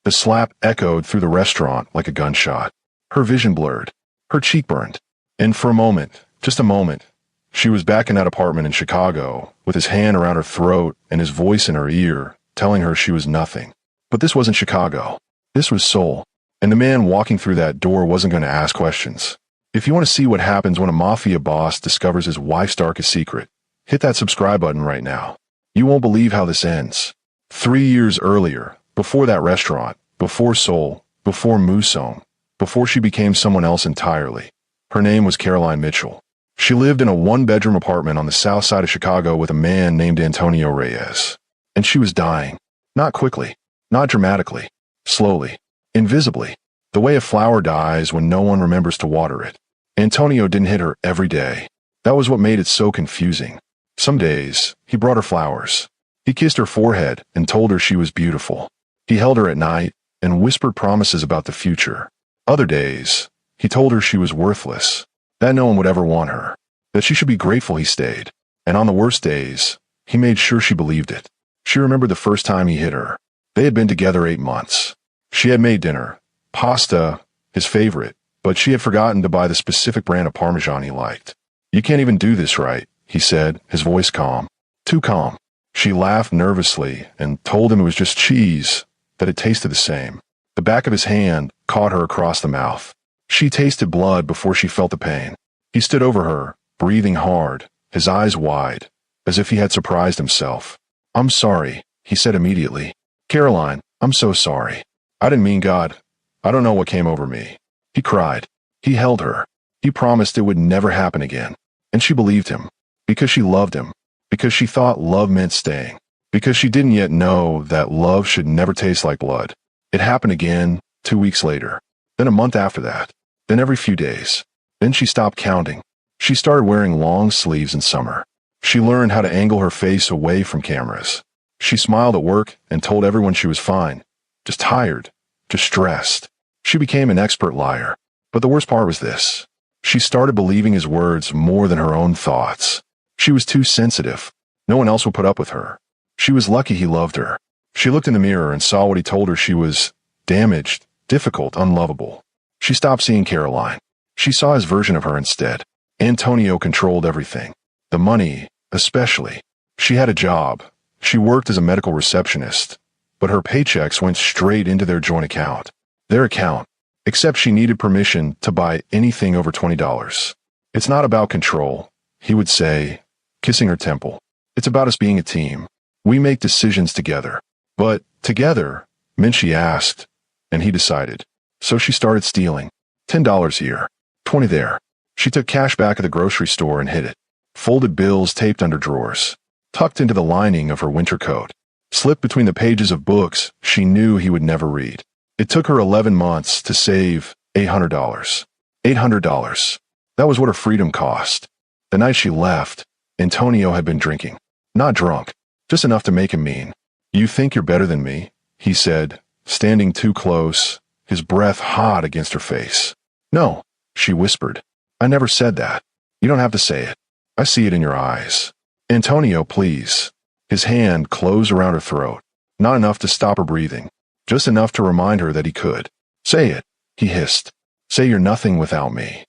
The slap echoed through the restaurant like a gunshot. Her vision blurred. Her cheek burned. And for a moment, just a moment, she was back in that apartment in Chicago, with his hand around her throat and his voice in her ear, telling her she was nothing. But this wasn't Chicago. This was Seoul. And the man walking through that door wasn't going to ask questions. If you want to see what happens when a mafia boss discovers his wife's darkest secret, hit that subscribe button right now. You won't believe how this ends. 3 years earlier, before that restaurant, before Seoul, before Museum, before she became someone else entirely, her name was Caroline Mitchell. She lived in a one-bedroom apartment on the south side of Chicago with a man named Antonio Reyes. And she was dying. Not quickly, not dramatically, slowly, invisibly, the way a flower dies when no one remembers to water it. Antonio didn't hit her every day. That was what made it so confusing. Some days, he brought her flowers. He kissed her forehead and told her she was beautiful. He held her at night and whispered promises about the future. Other days, he told her she was worthless, that no one would ever want her, that she should be grateful he stayed. And on the worst days, he made sure she believed it. She remembered the first time he hit her. They had been together 8 months. She had made dinner, pasta, his favorite, but she had forgotten to buy the specific brand of Parmesan he liked. "You can't even do this right," he said, his voice calm. Too calm. She laughed nervously and told him it was just cheese, that it tasted the same. The back of his hand caught her across the mouth. She tasted blood before she felt the pain. He stood over her, breathing hard, his eyes wide, as if he had surprised himself. "I'm sorry," he said immediately. "Caroline, I'm so sorry. I didn't mean God. I don't know what came over me." He cried. He held her. He promised it would never happen again. And she believed him. Because she loved him. Because she thought love meant staying. Because she didn't yet know that love should never taste like blood. It happened again, 2 weeks later. Then a month after that. Then every few days. Then she stopped counting. She started wearing long sleeves in summer. She learned how to angle her face away from cameras. She smiled at work and told everyone she was fine. Just tired. Just stressed. She became an expert liar. But the worst part was this. She started believing his words more than her own thoughts. She was too sensitive. No one else would put up with her. She was lucky he loved her. She looked in the mirror and saw what he told her she was: damaged, difficult, unlovable. She stopped seeing Caroline. She saw his version of her instead. Antonio controlled everything. The money, especially. She had a job. She worked as a medical receptionist. But her paychecks went straight into their joint account. Their account. Except she needed permission to buy anything over $20. "It's not about control," he would say, kissing her temple. "It's about us being a team. We make decisions together." But together meant she asked, and he decided. So she started stealing. $10 here, 20 there. She took cash back at the grocery store and hid it. Folded bills taped under drawers. Tucked into the lining of her winter coat. Slipped between the pages of books she knew he would never read. It took her 11 months to save $800. $800. That was what her freedom cost. The night she left, Antonio had been drinking. Not drunk, just enough to make him mean. "You think you're better than me?" he said, standing too close, his breath hot against her face. "No," she whispered. "I never said that. You don't have to say it. I see it in your eyes. Antonio, please." His hand closed around her throat. Not enough to stop her breathing. Just enough to remind her that he could. "Say it," he hissed. "Say you're nothing without me."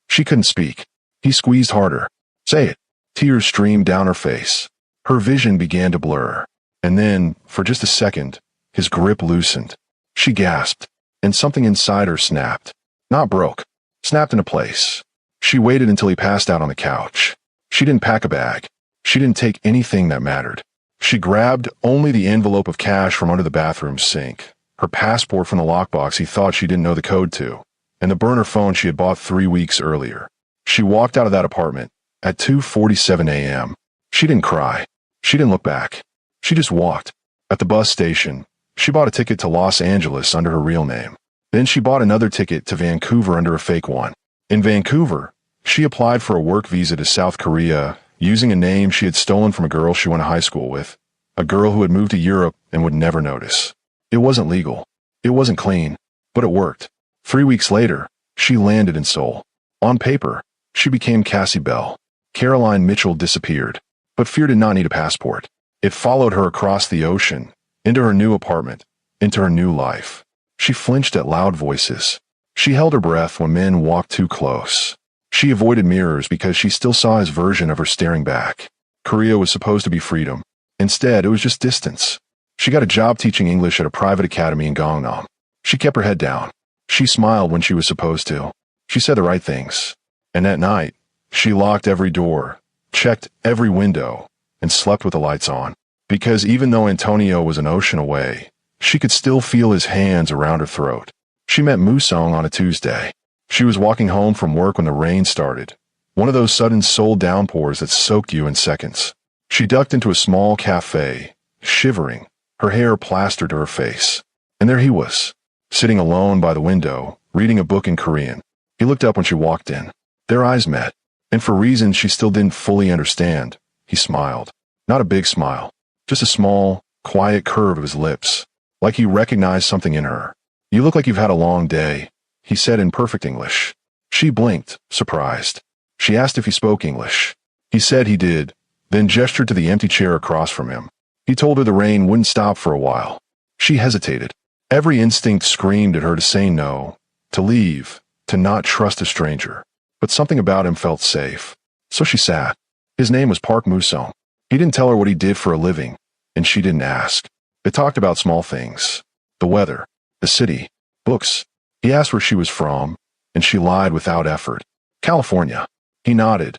She couldn't speak. He squeezed harder. "Say it." Tears streamed down her face. Her vision began to blur. And then, for just a second, his grip loosened. She gasped, and something inside her snapped. Not broke. Snapped into place. She waited until he passed out on the couch. She didn't pack a bag. She didn't take anything that mattered. She grabbed only the envelope of cash from under the bathroom sink, her passport from the lockbox he thought she didn't know the code to, and the burner phone she had bought 3 weeks earlier. She walked out of that apartment at 2:47 a.m. She didn't cry. She didn't look back. She just walked. At the bus station, she bought a ticket to Los Angeles under her real name. Then she bought another ticket to Vancouver under a fake one. In Vancouver, she applied for a work visa to South Korea using a name she had stolen from a girl she went to high school with, a girl who had moved to Europe and would never notice. It wasn't legal. It wasn't clean, but it worked. 3 weeks later, she landed in Seoul. On paper, she became Cassie Bell. Caroline Mitchell disappeared, but fear did not need a passport. It followed her across the ocean, into her new apartment, into her new life. She flinched at loud voices. She held her breath when men walked too close. She avoided mirrors because she still saw his version of her staring back. Korea was supposed to be freedom. Instead, it was just distance. She got a job teaching English at a private academy in Gangnam. She kept her head down. She smiled when she was supposed to. She said the right things. And at night, she locked every door, checked every window, and slept with the lights on. Because even though Antonio was an ocean away, she could still feel his hands around her throat. She met Musong on a Tuesday. She was walking home from work when the rain started, one of those sudden soul downpours that soaked you in seconds. She ducked into a small cafe, shivering, her hair plastered to her face. And there he was, sitting alone by the window, reading a book in Korean. He looked up when she walked in. Their eyes met, and for reasons she still didn't fully understand, he smiled. Not a big smile, just a small, quiet curve of his lips, like he recognized something in her. "You look like you've had a long day," he said in perfect English. She blinked, surprised. She asked if he spoke English. He said he did, then gestured to the empty chair across from him. He told her the rain wouldn't stop for a while. She hesitated. Every instinct screamed at her to say no, to leave, to not trust a stranger. But something about him felt safe. So she sat. His name was Park Musong. He didn't tell her what he did for a living, and she didn't ask. They talked about small things. The weather, the city, books. He asked where she was from, and she lied without effort. California. He nodded,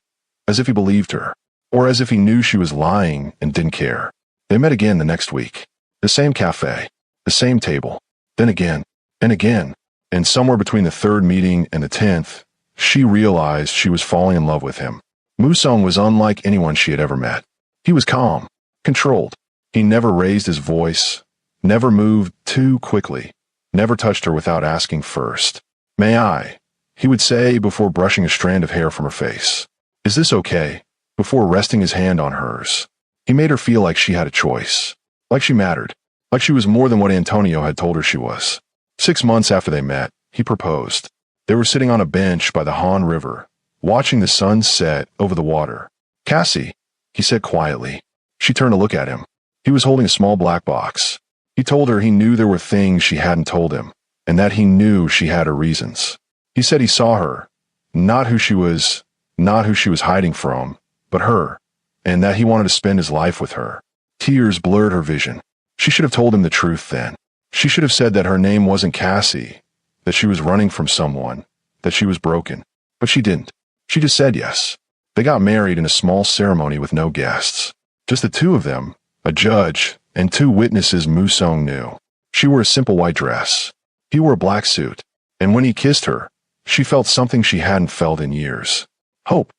as if he believed her, or as if he knew she was lying and didn't care. They met again the next week. The same cafe, the same table, then again, and again. And somewhere between the third meeting and the 10th, she realized she was falling in love with him. Musong was unlike anyone she had ever met. He was calm, controlled. He never raised his voice, never moved too quickly, never touched her without asking first. "May I?" he would say before brushing a strand of hair from her face. "Is this okay?" before resting his hand on hers. He made her feel like she had a choice, like she mattered, like she was more than what Antonio had told her she was. 6 months after they met, he proposed. They were sitting on a bench by the Han River, watching the sun set over the water. "Cassie," he said quietly. She turned to look at him. He was holding a small black box. He told her he knew there were things she hadn't told him, and that he knew she had her reasons. He said he saw her, not who she was hiding from, but her, and that he wanted to spend his life with her. Tears blurred her vision. She should have told him the truth then. She should have said that her name wasn't Cassie, that she was running from someone, that she was broken. But she didn't. She just said yes. They got married in a small ceremony with no guests. Just the two of them, a judge, and 2 witnesses Musong knew. She wore a simple white dress. He wore a black suit. And when he kissed her, she felt something she hadn't felt in years. Hope.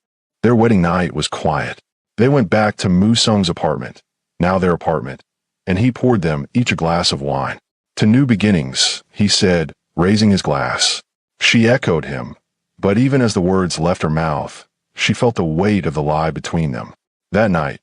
Their wedding night was quiet. They went back to Musong's apartment, now their apartment, and he poured them each a glass of wine. "To new beginnings," he said, raising his glass. She echoed him, but even as the words left her mouth, she felt the weight of the lie between them. That night,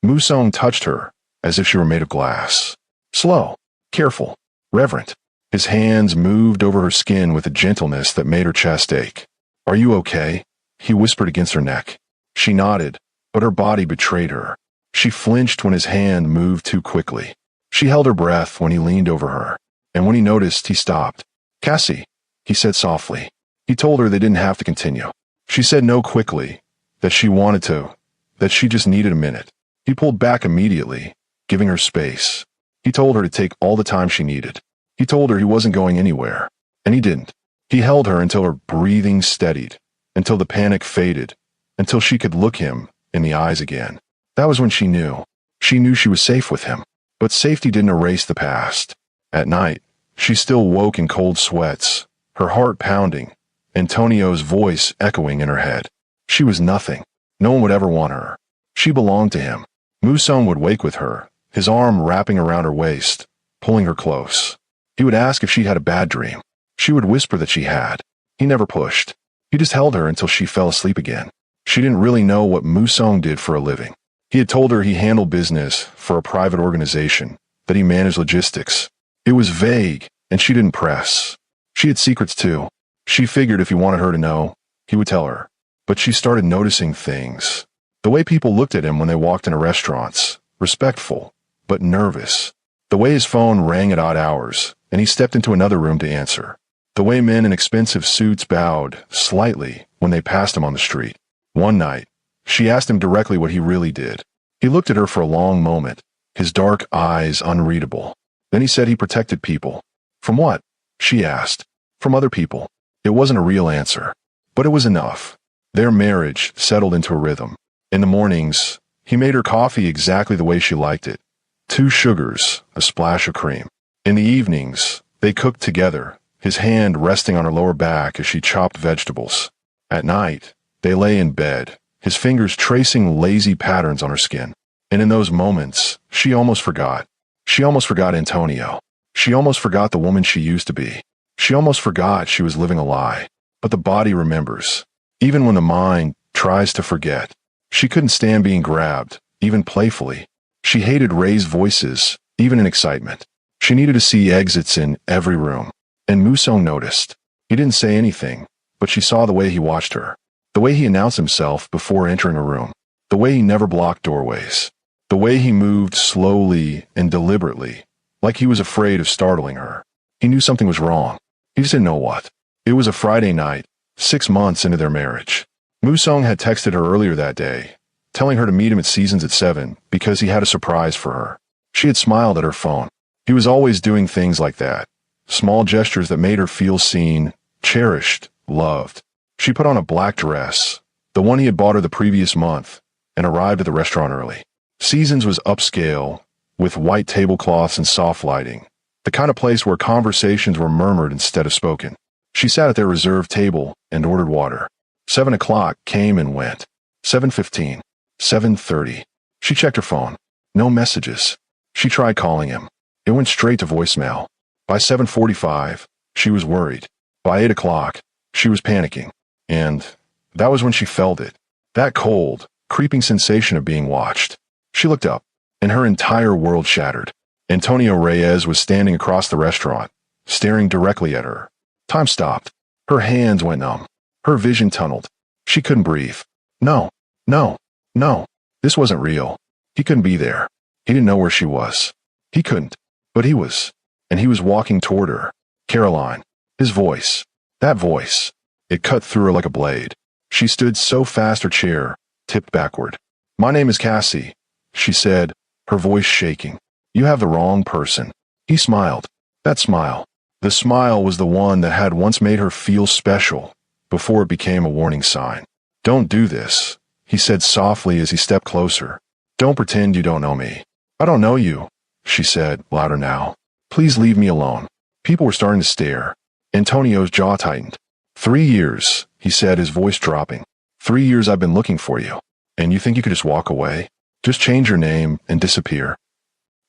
Musong touched her as if she were made of glass. Slow, careful, reverent. His hands moved over her skin with a gentleness that made her chest ache. "Are you okay?" he whispered against her neck. She nodded, but her body betrayed her. She flinched when his hand moved too quickly. She held her breath when he leaned over her, and when he noticed, he stopped. "Cassie," he said softly. He told her they didn't have to continue. She said no quickly, that she wanted to, that she just needed a minute. He pulled back immediately, giving her space. He told her to take all the time she needed. He told her he wasn't going anywhere, and he didn't. He held her until her breathing steadied, until the panic faded, until she could look him in the eyes again. That was when she knew. She knew she was safe with him, but safety didn't erase the past. At night, she still woke in cold sweats, her heart pounding, Antonio's voice echoing in her head. She was nothing. No one would ever want her. She belonged to him. Musong would wake with her, his arm wrapping around her waist, pulling her close. He would ask if she had a bad dream. She would whisper that she had. He never pushed. He just held her until she fell asleep again. She didn't really know what Musong did for a living. He had told her he handled business for a private organization, that he managed logistics. It was vague, and she didn't press. She had secrets too. She figured if he wanted her to know, he would tell her. But she started noticing things. The way people looked at him when they walked into restaurants, respectful, but nervous. The way his phone rang at odd hours, and he stepped into another room to answer. The way men in expensive suits bowed slightly when they passed him on the street. One night, she asked him directly what he really did. He looked at her for a long moment, his dark eyes unreadable. Then he said he protected people. From what? She asked. From other people. It wasn't a real answer, but it was enough. Their marriage settled into a rhythm. In the mornings, he made her coffee exactly the way she liked it. 2 sugars, a splash of cream. In the evenings, they cooked together, his hand resting on her lower back as she chopped vegetables. At night, they lay in bed, his fingers tracing lazy patterns on her skin. And in those moments, she almost forgot. She almost forgot Antonio. She almost forgot the woman she used to be. She almost forgot she was living a lie. But the body remembers, even when the mind tries to forget. She couldn't stand being grabbed, even playfully. She hated raised voices, even in excitement. She needed to see exits in every room. And Musong noticed. He didn't say anything, but she saw the way he watched her. The way he announced himself before entering a room. The way he never blocked doorways. The way he moved slowly and deliberately, like he was afraid of startling her. He knew something was wrong. He just didn't know what. It was a Friday night, 6 months into their marriage. Musong had texted her earlier that day, telling her to meet him at Seasons at 7 because he had a surprise for her. She had smiled at her phone. He was always doing things like that. Small gestures that made her feel seen, cherished, loved. She put on a black dress, the one he had bought her the previous month, and arrived at the restaurant early. Seasons was upscale, with white tablecloths and soft lighting, the kind of place where conversations were murmured instead of spoken. She sat at their reserved table and ordered water. 7 o'clock came and went. 7:15. 7:30. She checked her phone. No messages. She tried calling him. It went straight to voicemail. By 7:45, she was worried. By 8 o'clock, she was panicking. And that was when she felt it. That cold, creeping sensation of being watched. She looked up, and her entire world shattered. Antonio Reyes was standing across the restaurant, staring directly at her. Time stopped. Her hands went numb. Her vision tunneled. She couldn't breathe. No, no, no. This wasn't real. He couldn't be there. He didn't know where she was. He couldn't. But he was. And he was walking toward her. Caroline. His voice. That voice. It cut through her like a blade. She stood so fast her chair tipped backward. My name is Cassie, she said, her voice shaking. You have the wrong person. He smiled. That smile. The smile was the one that had once made her feel special, before it became a warning sign. Don't do this, he said softly as he stepped closer. Don't pretend you don't know me. I don't know you, she said, louder now. Please leave me alone. People were starting to stare. Antonio's jaw tightened. 3 years, he said, his voice dropping. 3 years I've been looking for you. And you think you could just walk away? Just change your name and disappear?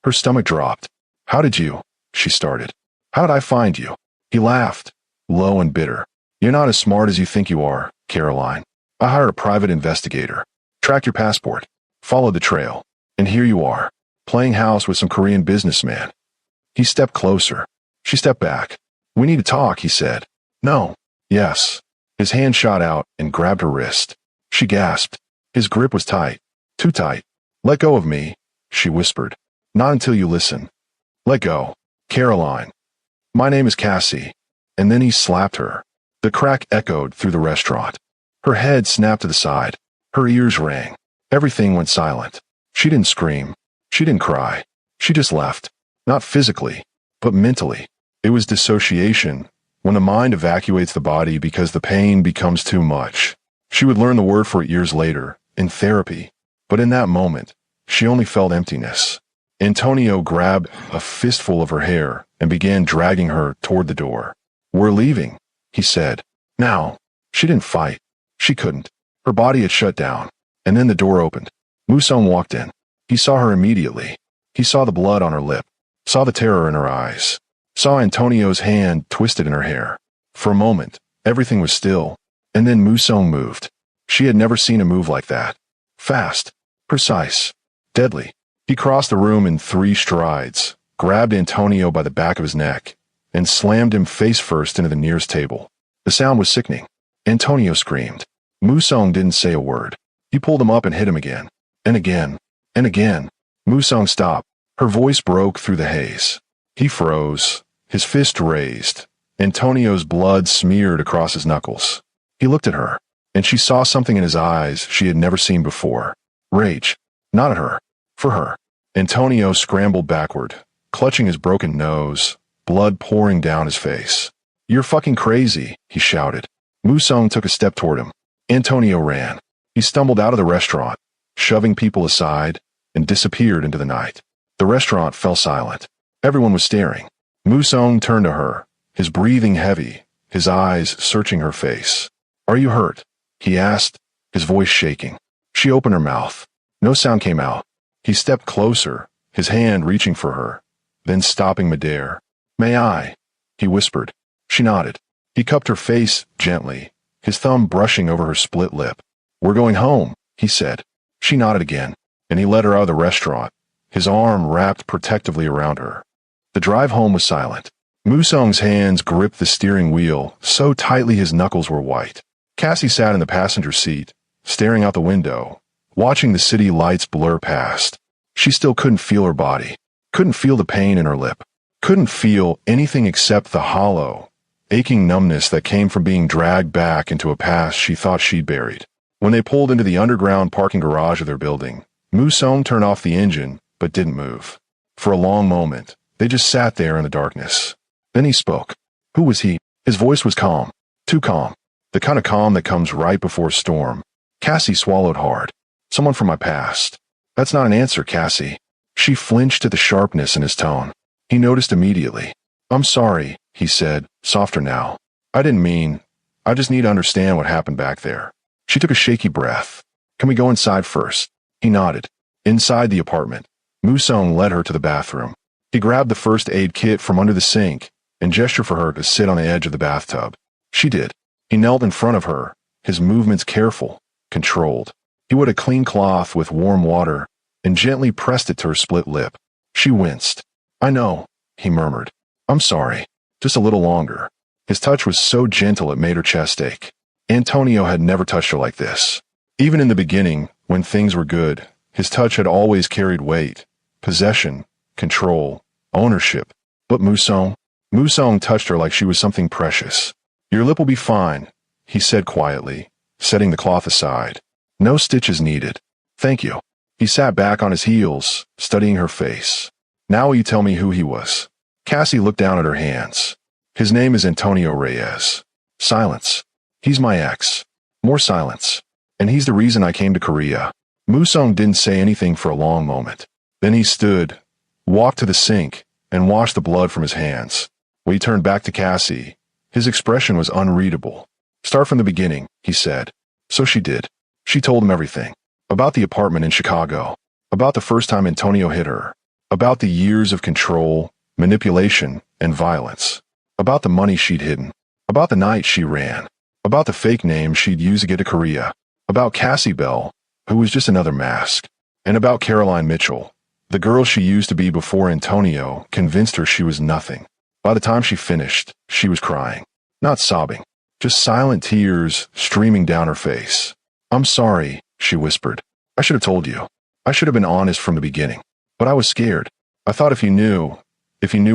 Her stomach dropped. How did you? She started. How did I find you? He laughed, low and bitter. You're not as smart as you think you are, Caroline. I hired a private investigator. Tracked your passport. Followed the trail. And here you are, playing house with some Korean businessman. He stepped closer. She stepped back. We need to talk, he said. No. Yes. His hand shot out and grabbed her wrist. She gasped. His grip was tight. Too tight. Let go of me, she whispered. Not until you listen. Let go. Caroline. My name is Cassie. And then he slapped her. The crack echoed through the restaurant. Her head snapped to the side. Her ears rang. Everything went silent. She didn't scream. She didn't cry. She just left. Not physically, but mentally. It was dissociation, when the mind evacuates the body because the pain becomes too much. She would learn the word for it years later, in therapy. But in that moment, she only felt emptiness. Antonio grabbed a fistful of her hair and began dragging her toward the door. We're leaving, he said. Now. She didn't fight. She couldn't. Her body had shut down. And then the door opened. Musong walked in. He saw her immediately. He saw the blood on her lip. Saw the terror in her eyes. Saw Antonio's hand twisted in her hair. For a moment, everything was still. And then Musong moved. She had never seen him move like that. Fast. Precise. Deadly. He crossed the room in 3 strides, grabbed Antonio by the back of his neck, and slammed him face first into the nearest table. The sound was sickening. Antonio screamed. Musong didn't say a word. He pulled him up and hit him again. And again. And again. Musong stopped, Her voice broke through the haze. He froze, his fist raised. Antonio's blood smeared across his knuckles. He looked at her, and she saw something in his eyes she had never seen before. Rage. Not at her. For her. Antonio scrambled backward, clutching his broken nose, blood pouring down his face. "You're fucking crazy," he shouted. Musong took a step toward him. Antonio ran. He stumbled out of the restaurant, shoving people aside, and disappeared into the night. The restaurant fell silent. Everyone was staring. Musong turned to her, his breathing heavy, his eyes searching her face. "Are you hurt?" he asked, his voice shaking. She opened her mouth. No sound came out. He stepped closer, his hand reaching for her, then stopping midair. "May I?" he whispered. She nodded. He cupped her face gently, his thumb brushing over her split lip. "We're going home," he said. She nodded again, and he led her out of the restaurant, his arm wrapped protectively around her. The drive home was silent. Musong's hands gripped the steering wheel so tightly his knuckles were white. Cassie sat in the passenger seat, staring out the window, watching the city lights blur past. She still couldn't feel her body, couldn't feel the pain in her lip, couldn't feel anything except the hollow, aching numbness that came from being dragged back into a past she thought she'd buried. When they pulled into the underground parking garage of their building, Musong turned off the engine but didn't move. For a long moment, they just sat there in the darkness. Then he spoke. Who was he? His voice was calm, too calm, the kind of calm that comes right before a storm. Cassie swallowed hard. "Someone from my past." "That's not an answer, Cassie." She flinched at the sharpness in his tone. He noticed immediately. "I'm sorry," he said, softer now. "I didn't mean. I just need to understand what happened back there." She took a shaky breath. "Can we go inside first?" He nodded. Inside the apartment, Musong led her to the bathroom. He grabbed the first aid kit from under the sink and gestured for her to sit on the edge of the bathtub. She did. He knelt in front of her, his movements careful, controlled. He wet a clean cloth with warm water and gently pressed it to her split lip. She winced. "I know," he murmured. "I'm sorry. Just a little longer." His touch was so gentle it made her chest ache. Antonio had never touched her like this. Even in the beginning, when things were good, his touch had always carried weight, possession, control, ownership. But Musong touched her like she was something precious. "Your lip will be fine," he said quietly, setting the cloth aside. "No stitches needed." "Thank you." He sat back on his heels, studying her face. "Now will you tell me who he was?" Cassie looked down at her hands. "His name is Antonio Reyes." Silence. "He's my ex." More silence. "And he's the reason I came to Korea." Musong didn't say anything for a long moment. Then he stood, walked to the sink, and washed the blood from his hands. When he turned back to Cassie, his expression was unreadable. "Start from the beginning," he said. So she did. She told him everything. About the apartment in Chicago. About the first time Antonio hit her. About the years of control, manipulation, and violence. About the money she'd hidden. About the night she ran. About the fake name she'd used to get to Korea. About Cassie Bell, who was just another mask. And about Caroline Mitchell, the girl she used to be before Antonio convinced her she was nothing. By the time she finished, she was crying. Not sobbing. Just silent tears streaming down her face. "I'm sorry," she whispered. "I should have told you. I should have been honest from the beginning. But I was scared. I thought if you knew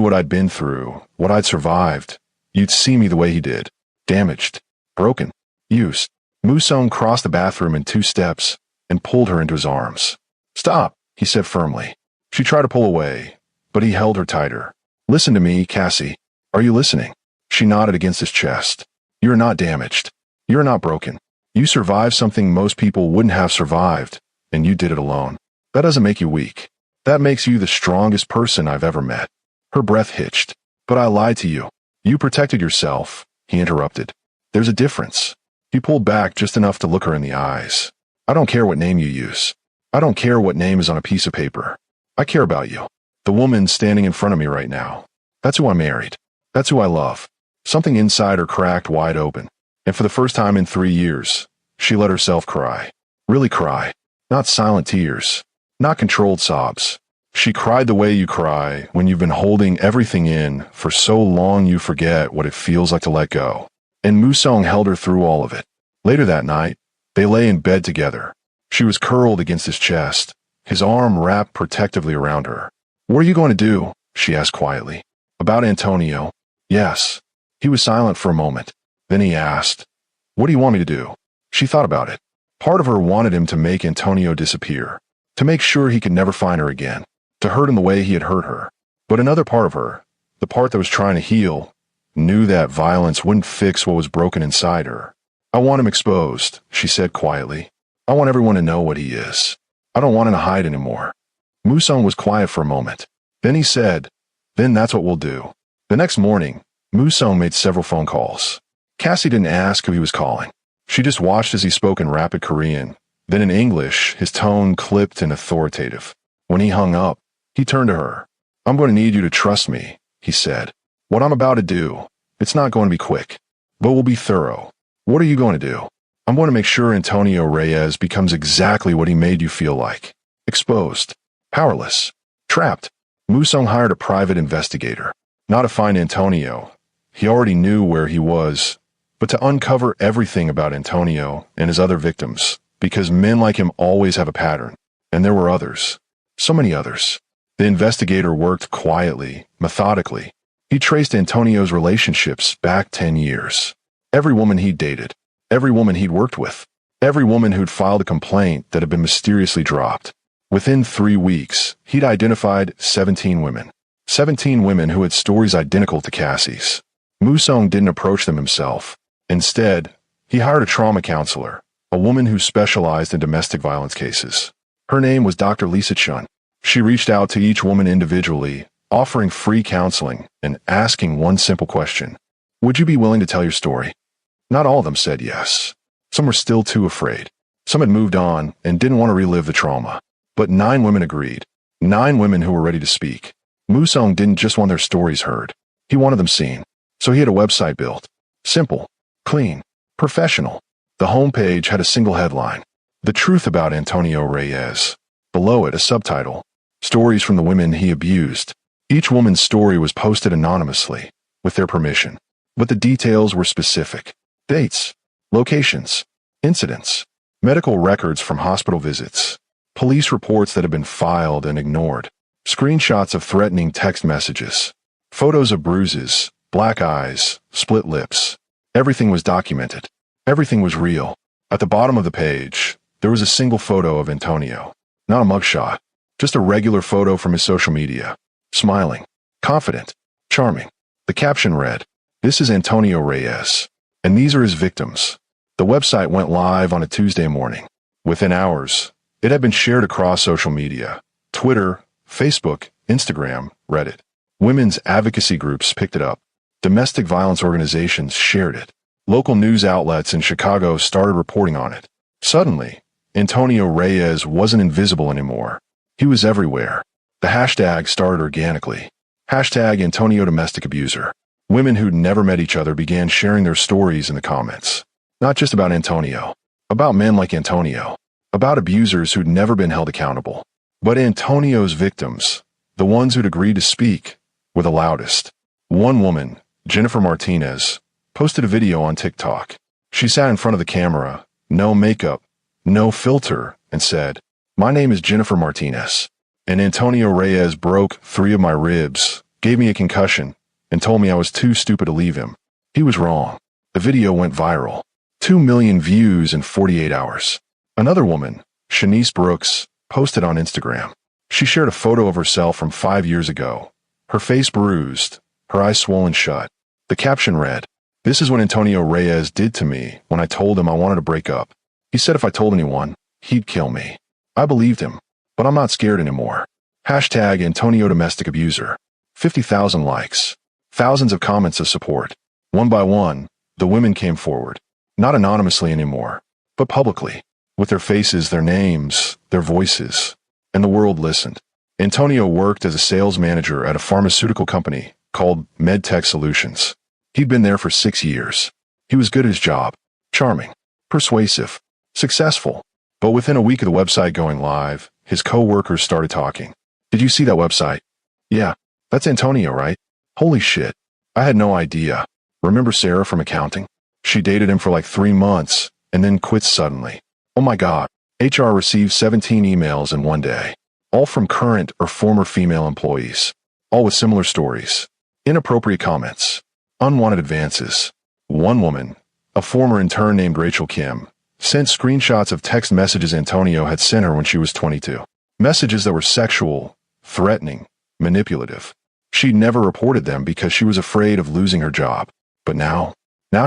what I'd been through, what I'd survived, you'd see me the way he did. Damaged. Broken. Used." Musong crossed the bathroom in 2 steps and pulled her into his arms. "Stop," he said firmly. She tried to pull away, but he held her tighter. "Listen to me, Cassie. Are you listening?" She nodded against his chest. "You're not damaged. You're not broken. You survived something most people wouldn't have survived, and you did it alone. That doesn't make you weak. That makes you the strongest person I've ever met." Her breath hitched. "But I lied to you. You protected yourself," he interrupted. "There's a difference." He pulled back just enough to look her in the eyes. "I don't care what name you use. I don't care what name is on a piece of paper. I care about you. The woman standing in front of me right now. That's who I married. That's who I love." Something inside her cracked wide open, and for the first time in 3 years, she let herself cry. Really cry. Not silent tears. Not controlled sobs. She cried the way you cry when you've been holding everything in for so long you forget what it feels like to let go. And Musong held her through all of it. Later that night, they lay in bed together. She was curled against his chest, his arm wrapped protectively around her. What are you going to do? She asked quietly. About Antonio? Yes. He was silent for a moment. Then he asked, What do you want me to do? She thought about it. Part of her wanted him to make Antonio disappear, to make sure he could never find her again, to hurt him the way he had hurt her. But another part of her, the part that was trying to heal, knew that violence wouldn't fix what was broken inside her. I want him exposed, she said quietly. I want everyone to know what he is. I don't want him to hide anymore. Musong was quiet for a moment. Then he said, Then that's what we'll do. The next morning, Musong made several phone calls. Cassie didn't ask who he was calling. She just watched as he spoke in rapid Korean. Then in English, his tone clipped and authoritative. When he hung up, he turned to her. I'm going to need you to trust me, he said. What I'm about to do, it's not going to be quick, but we'll be thorough. What are you going to do? I'm going to make sure Antonio Reyes becomes exactly what he made you feel like. Exposed. Powerless. Trapped. Musong hired a private investigator. Not to find Antonio. He already knew where he was, but to uncover everything about Antonio and his other victims, because men like him always have a pattern, and there were others. So many others. The investigator worked quietly, methodically. He traced Antonio's relationships back 10 years. Every woman he'd dated, every woman he'd worked with, every woman who'd filed a complaint that had been mysteriously dropped. Within 3 weeks, he'd identified 17 women. 17 women who had stories identical to Cassie's. Musong didn't approach them himself. Instead, he hired a trauma counselor, a woman who specialized in domestic violence cases. Her name was Dr. Lisa Chun. She reached out to each woman individually, offering free counseling and asking one simple question. Would you be willing to tell your story? Not all of them said yes. Some were still too afraid. Some had moved on and didn't want to relive the trauma. But 9 women agreed. 9 women who were ready to speak. Musong didn't just want their stories heard. He wanted them seen. So he had a website built. Simple, clean, professional. The homepage had a single headline. The truth about Antonio Reyes. Below it, a subtitle. Stories from the women he abused. Each woman's story was posted anonymously, with their permission. But the details were specific. Dates, locations, incidents, medical records from hospital visits, police reports that had been filed and ignored, screenshots of threatening text messages, photos of bruises, black eyes, split lips. Everything was documented. Everything was real. At the bottom of the page, there was a single photo of Antonio. Not a mugshot, just a regular photo from his social media. Smiling, confident, charming. The caption read, This is Antonio Reyes, and these are his victims. The website went live on a Tuesday morning. Within hours, it had been shared across social media. Twitter, Facebook, Instagram, Reddit. Women's advocacy groups picked it up. Domestic violence organizations shared it. Local news outlets in Chicago started reporting on it. Suddenly, Antonio Reyes wasn't invisible anymore. He was everywhere. The hashtag started organically. Hashtag Antonio Domestic Abuser. Women who'd never met each other began sharing their stories in the comments. Not just about Antonio. About men like Antonio. About abusers who'd never been held accountable. But Antonio's victims, the ones who'd agreed to speak, were the loudest. One woman, Jennifer Martinez, posted a video on TikTok. She sat in front of the camera, no makeup, no filter, and said, My name is Jennifer Martinez, and Antonio Reyes broke 3 of my ribs, gave me a concussion, and told me I was too stupid to leave him. He was wrong. The video went viral. 2 million views in 48 hours. Another woman, Shanice Brooks, posted on Instagram. She shared a photo of herself from 5 years ago. Her face bruised, her eyes swollen shut. The caption read, This is what Antonio Reyes did to me when I told him I wanted to break up. He said if I told anyone, he'd kill me. I believed him, but I'm not scared anymore. Hashtag Antonio Domestic Abuser. 50,000 likes. Thousands of comments of support. One by one, the women came forward. Not anonymously anymore, but publicly. With their faces, their names, their voices. And the world listened. Antonio worked as a sales manager at a pharmaceutical company called MedTech Solutions. He'd been there for 6 years. He was good at his job. Charming. Persuasive. Successful. But within a week of the website going live, his co-workers started talking. Did you see that website? Yeah, that's Antonio, right? Holy shit. I had no idea. Remember Sarah from accounting? She dated him for like 3 months and then quit suddenly. Oh my God. HR received 17 emails in one day. all from current or former female employees, all with similar stories. Inappropriate comments, unwanted advances. One woman, a former intern named Rachel Kim, sent screenshots of text messages Antonio had sent her when she was 22. Messages that were sexual, threatening, manipulative. She'd never reported them because she was afraid of losing her job. But now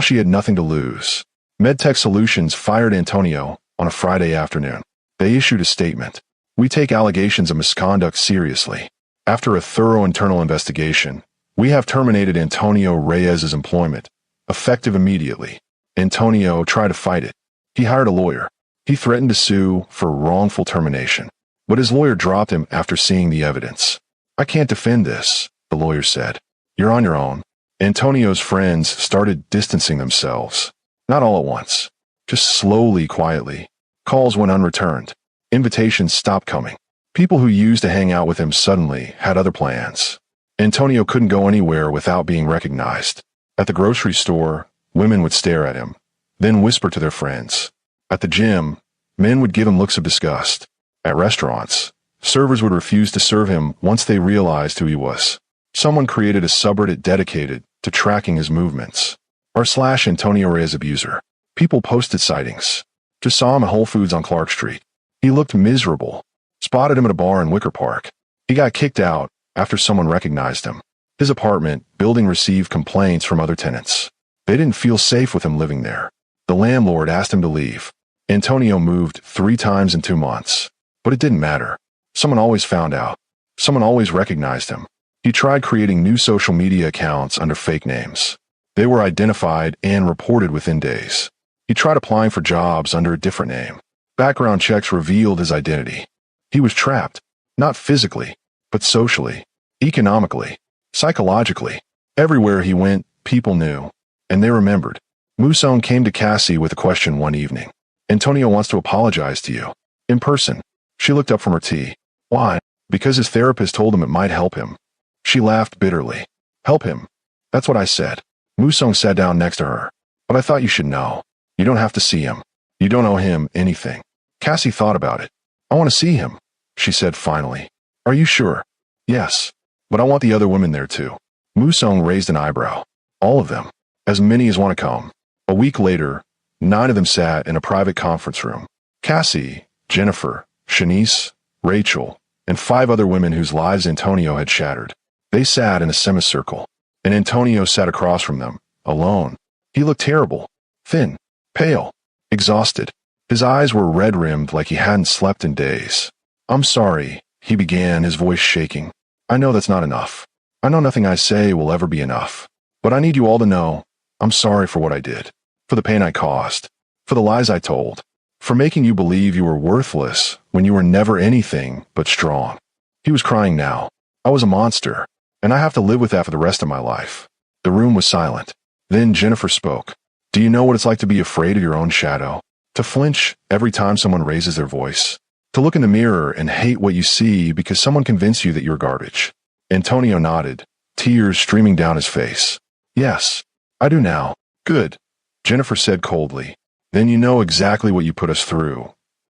she had nothing to lose. MedTech Solutions fired Antonio on a Friday afternoon. They issued a statement. We take allegations of misconduct seriously. After a thorough internal investigation, we have terminated Antonio Reyes's employment, effective immediately. Antonio tried to fight it. He hired a lawyer. He threatened to sue for wrongful termination. But his lawyer dropped him after seeing the evidence. I can't defend this, the lawyer said. You're on your own. Antonio's friends started distancing themselves. Not all at once. Just slowly, quietly. Calls went unreturned. Invitations stopped coming. People who used to hang out with him suddenly had other plans. Antonio couldn't go anywhere without being recognized. At the grocery store, women would stare at him, then whisper to their friends. At the gym, men would give him looks of disgust. At restaurants, servers would refuse to serve him once they realized who he was. Someone created a subreddit dedicated to tracking his movements. r/Antonio Reyes abuser. People posted sightings. Just saw him at Whole Foods on Clark Street. He looked miserable. Spotted him at a bar in Wicker Park. He got kicked out after someone recognized him. His apartment building received complaints from other tenants. They didn't feel safe with him living there. The landlord asked him to leave. Antonio moved 3 times in 2 months. But it didn't matter. Someone always found out. Someone always recognized him. He tried creating new social media accounts under fake names. They were identified and reported within days. He tried applying for jobs under a different name. Background checks revealed his identity. He was trapped, not physically, but socially, economically, psychologically. Everywhere he went, people knew, and they remembered. Musone came to Cassie with a question one evening. Antonio wants to apologize to you. In person. She looked up from her tea. Why? Because his therapist told him it might help him. She laughed bitterly. Help him? That's what I said. Musone sat down next to her. But I thought you should know. You don't have to see him. You don't owe him anything. Cassie thought about it. I want to see him, she said finally. Are you sure? Yes. But I want the other women there too. Musone raised an eyebrow. All of them. As many as want to come. A week later, 9 of them sat in a private conference room. Cassie, Jennifer, Shanice, Rachel, and 5 other women whose lives Antonio had shattered. They sat in a semicircle, and Antonio sat across from them, alone. He looked terrible, thin, pale, exhausted. His eyes were red-rimmed like he hadn't slept in days. I'm sorry, he began, his voice shaking. I know that's not enough. I know nothing I say will ever be enough. But I need you all to know, I'm sorry for what I did, for the pain I caused, for the lies I told, for making you believe you were worthless when you were never anything but strong. He was crying now. I was a monster, and I have to live with that for the rest of my life. The room was silent. Then Jennifer spoke. Do you know what it's like to be afraid of your own shadow? To flinch every time someone raises their voice? To look in the mirror and hate what you see because someone convinced you that you're garbage? Antonio nodded, tears streaming down his face. Yes, I do now. Good, Jennifer said coldly. Then you know exactly what you put us through.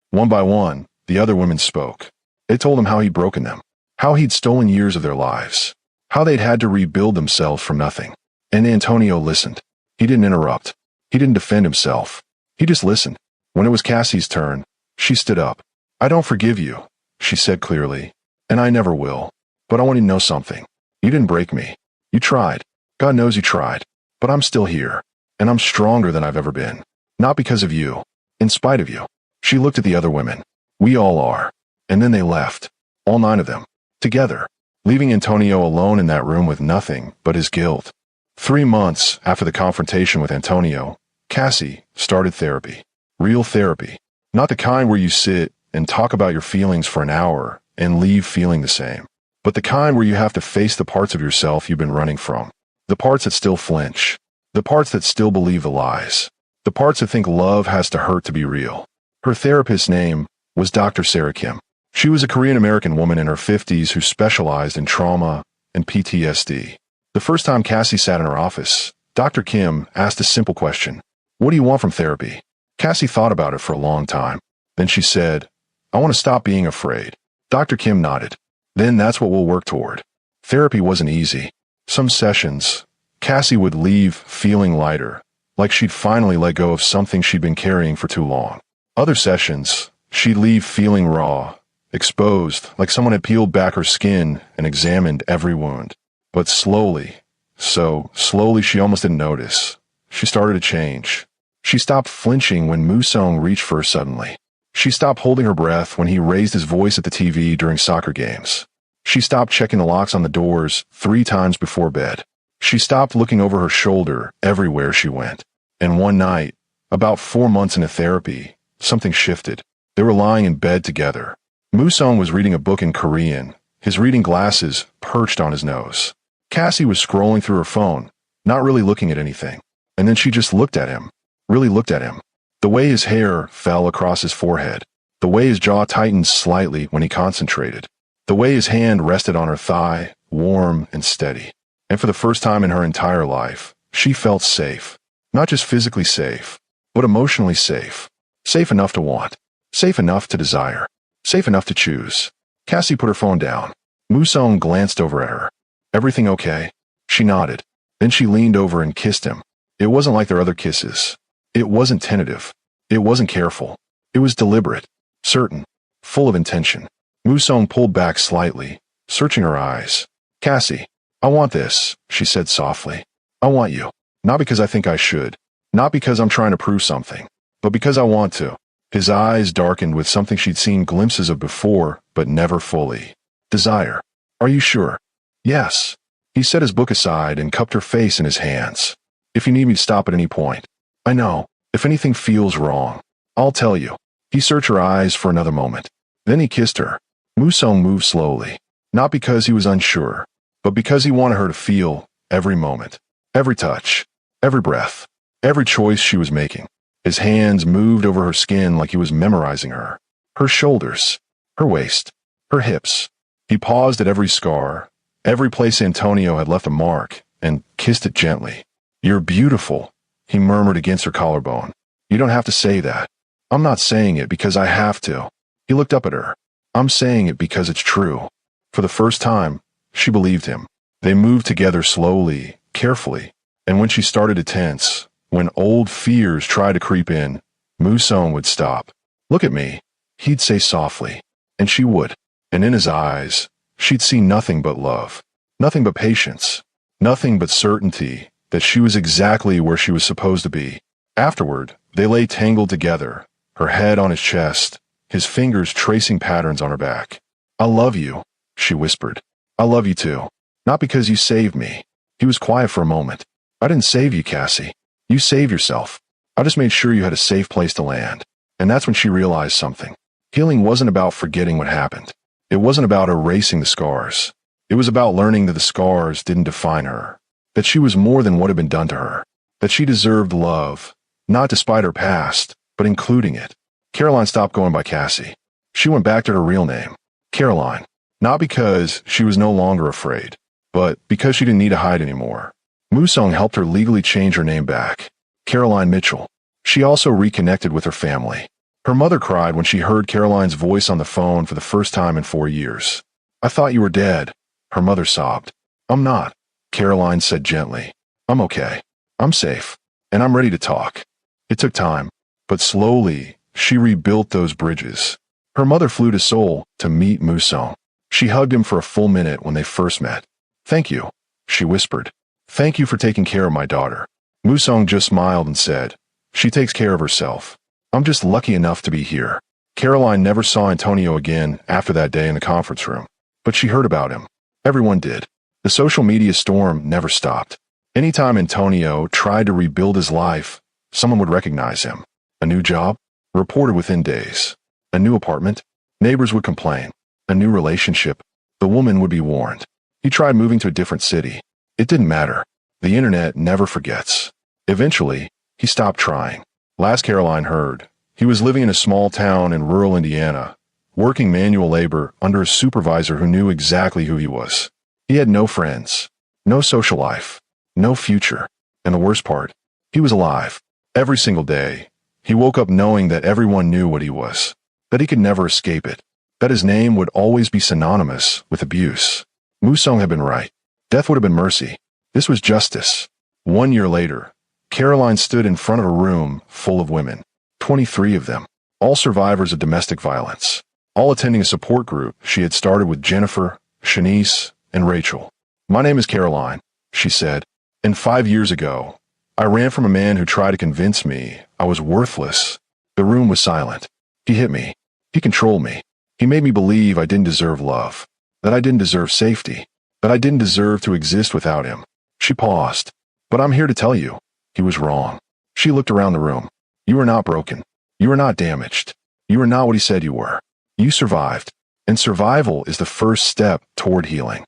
One by one, the other women spoke. They told him how he'd broken them, how he'd stolen years of their lives, how they'd had to rebuild themselves from nothing. And Antonio listened. He didn't interrupt. He didn't defend himself. He just listened. When it was Cassie's turn, she stood up. I don't forgive you, she said clearly, and I never will. But I want you to know something. You didn't break me. You tried. God knows you tried. But I'm still here, and I'm stronger than I've ever been. Not because of you. In spite of you. She looked at the other women. We all are. And then they left. All 9 of them. Together. Leaving Antonio alone in that room with nothing but his guilt. 3 months after the confrontation with Antonio, Cassie started therapy. Real therapy. Not the kind where you sit and talk about your feelings for an hour and leave feeling the same. But the kind where you have to face the parts of yourself you've been running from. The parts that still flinch. The parts that still believe the lies. The parts that think love has to hurt to be real. Her therapist's name was Dr. Sarah Kim. She was a Korean-American woman in her 50s who specialized in trauma and PTSD. The first time Cassie sat in her office, Dr. Kim asked a simple question. What do you want from therapy? Cassie thought about it for a long time. Then she said, I want to stop being afraid. Dr. Kim nodded. Then that's what we'll work toward. Therapy wasn't easy. Some sessions, Cassie would leave feeling lighter, like she'd finally let go of something she'd been carrying for too long. Other sessions, she'd leave feeling raw, exposed, like someone had peeled back her skin and examined every wound. But slowly, so slowly she almost didn't notice, she started to change. She stopped flinching when Musong reached for her suddenly. She stopped holding her breath when he raised his voice at the TV during soccer games. She stopped checking the locks on the doors 3 times before bed. She stopped looking over her shoulder everywhere she went. And one night, about 4 months into therapy, something shifted. They were lying in bed together. Musong was reading a book in Korean, his reading glasses perched on his nose. Cassie was scrolling through her phone, not really looking at anything. And then she just looked at him, really looked at him. The way his hair fell across his forehead, the way his jaw tightened slightly when he concentrated, the way his hand rested on her thigh, warm and steady. And for the first time in her entire life, she felt safe. Not just physically safe, but emotionally safe. Safe enough to want. Safe enough to desire. Safe enough to choose. Cassie put her phone down. Musong glanced over at her. Everything okay? She nodded. Then she leaned over and kissed him. It wasn't like their other kisses. It wasn't tentative. It wasn't careful. It was deliberate, certain, full of intention. Musong pulled back slightly, searching her eyes. Cassie, I want this, she said softly. I want you. Not because I think I should. Not because I'm trying to prove something. But because I want to. His eyes darkened with something she'd seen glimpses of before, but never fully. Desire. Are you sure? Yes. He set his book aside and cupped her face in his hands. If you need me to stop at any point. I know. If anything feels wrong, I'll tell you. He searched her eyes for another moment. Then he kissed her. Musong moved slowly. Not because he was unsure, but because he wanted her to feel every moment, every touch, every breath, every choice she was making. His hands moved over her skin like he was memorizing her. Her shoulders, her waist, her hips. He paused at every scar, every place Antonio had left a mark, and kissed it gently. You're beautiful, he murmured against her collarbone. You don't have to say that. I'm not saying it because I have to. He looked up at her. I'm saying it because it's true. For the first time, she believed him. They moved together slowly, carefully, and when she started to tense, when old fears tried to creep in, Musong would stop. Look at me, he'd say softly, and she would. And in his eyes, she'd see nothing but love, nothing but patience, nothing but certainty that she was exactly where she was supposed to be. Afterward, they lay tangled together, her head on his chest, his fingers tracing patterns on her back. I love you, she whispered. I love you too. Not because you saved me. He was quiet for a moment. I didn't save you, Cassie. You saved yourself. I just made sure you had a safe place to land. And that's when she realized something. Healing wasn't about forgetting what happened. It wasn't about erasing the scars. It was about learning that the scars didn't define her. That she was more than what had been done to her. That she deserved love, not despite her past, but including it. Caroline stopped going by Cassie. She went back to her real name, Caroline. Not because she was no longer afraid, but because she didn't need to hide anymore. Musong helped her legally change her name back, Caroline Mitchell. She also reconnected with her family. Her mother cried when she heard Caroline's voice on the phone for the first time in 4 years. I thought you were dead, her mother sobbed. I'm not, Caroline said gently. I'm okay. I'm safe. And I'm ready to talk. It took time, but slowly, she rebuilt those bridges. Her mother flew to Seoul to meet Musong. She hugged him for a full minute when they first met. Thank you, she whispered. Thank you for taking care of my daughter. Musong just smiled and said, she takes care of herself. I'm just lucky enough to be here. Caroline never saw Antonio again after that day in the conference room, but she heard about him. Everyone did. The social media storm never stopped. Anytime Antonio tried to rebuild his life, someone would recognize him. A new job? Reported within days. A new apartment? Neighbors would complain. A new relationship? The woman would be warned. He tried moving to a different city. It didn't matter. The internet never forgets. Eventually, he stopped trying. Last Caroline heard, he was living in a small town in rural Indiana, working manual labor under a supervisor who knew exactly who he was. He had no friends, no social life, no future. And the worst part, he was alive. Every single day, he woke up knowing that everyone knew what he was, that he could never escape it. that his name would always be synonymous with abuse. Musong had been right. Death would have been mercy. This was justice. 1 year later, Caroline stood in front of a room full of women, 23 of them, all survivors of domestic violence, all attending a support group she had started with Jennifer, Shanice, and Rachel. "My name is Caroline," she said, "and 5 years ago, I ran from a man who tried to convince me I was worthless." The room was silent. He hit me. He controlled me. He made me believe I didn't deserve love, that I didn't deserve safety, that I didn't deserve to exist without him. She paused. "But I'm here to tell you, he was wrong." She looked around the room. "You are not broken. You are not damaged. You are not what he said you were. You survived, and survival is the first step toward healing."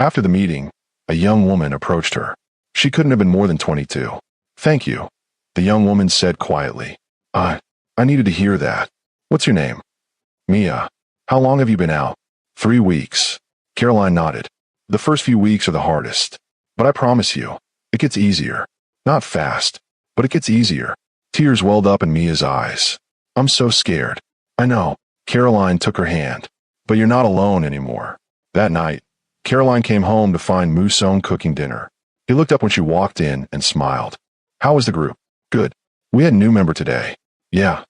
After the meeting, a young woman approached her. She couldn't have been more than 22. "Thank you," the young woman said quietly. I needed to hear that. What's your name?" "Mia." "How long have you been out?" 3 weeks. Caroline nodded. "The first few weeks are the hardest. But I promise you, it gets easier. Not fast, but it gets easier." Tears welled up in Mia's eyes. "I'm so scared." "I know." Caroline took her hand. "But you're not alone anymore." That night, Caroline came home to find Musong cooking dinner. He looked up when she walked in and smiled. "How was the group?" "Good. We had a new member today." "Yeah."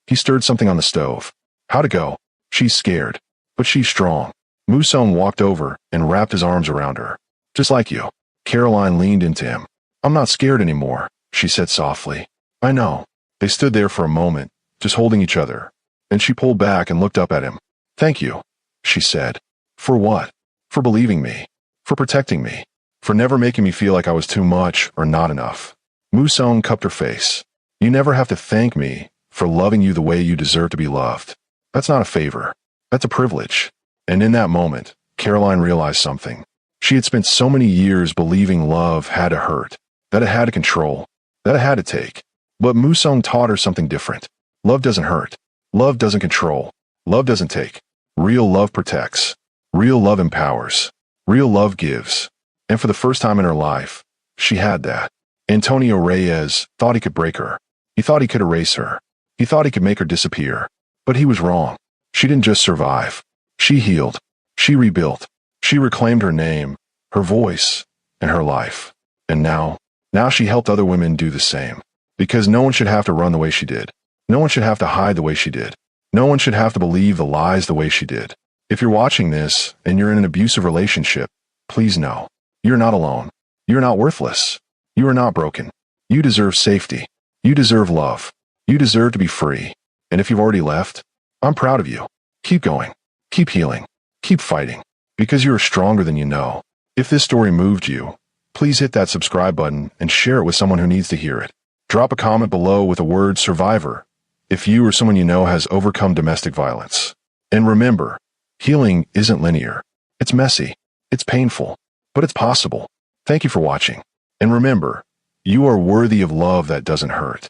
He stirred something on the stove. "How'd it go?" "She's scared, but she's strong." Musong walked over and wrapped his arms around her. "Just like you." Caroline leaned into him. "I'm not scared anymore," she said softly. "I know." They stood there for a moment, just holding each other. Then she pulled back and looked up at him. "Thank you," she said. "For what?" "For believing me. For protecting me. For never making me feel like I was too much or not enough." Musong cupped her face. "You never have to thank me for loving you the way you deserve to be loved. That's not a favor. That's a privilege." And in that moment, Caroline realized something. She had spent so many years believing love had to hurt, that it had to control, that it had to take. But Musong taught her something different. Love doesn't hurt. Love doesn't control. Love doesn't take. Real love protects. Real love empowers. Real love gives. And for the first time in her life, she had that. Antonio Reyes thought he could break her. He thought he could erase her. He thought he could make her disappear. But he was wrong. She didn't just survive. She healed. She rebuilt. She reclaimed her name, her voice, and her life. And now she helped other women do the same. Because no one should have to run the way she did. No one should have to hide the way she did. No one should have to believe the lies the way she did. If you're watching this and you're in an abusive relationship, please know, you're not alone. You're not worthless. You are not broken. You deserve safety. You deserve love. You deserve to be free. And if you've already left, I'm proud of you. Keep going. Keep healing. Keep fighting. Because you are stronger than you know. If this story moved you, please hit that subscribe button and share it with someone who needs to hear it. Drop a comment below with the word survivor if you or someone you know has overcome domestic violence. And remember, healing isn't linear. It's messy. It's painful. But it's possible. Thank you for watching. And remember, you are worthy of love that doesn't hurt.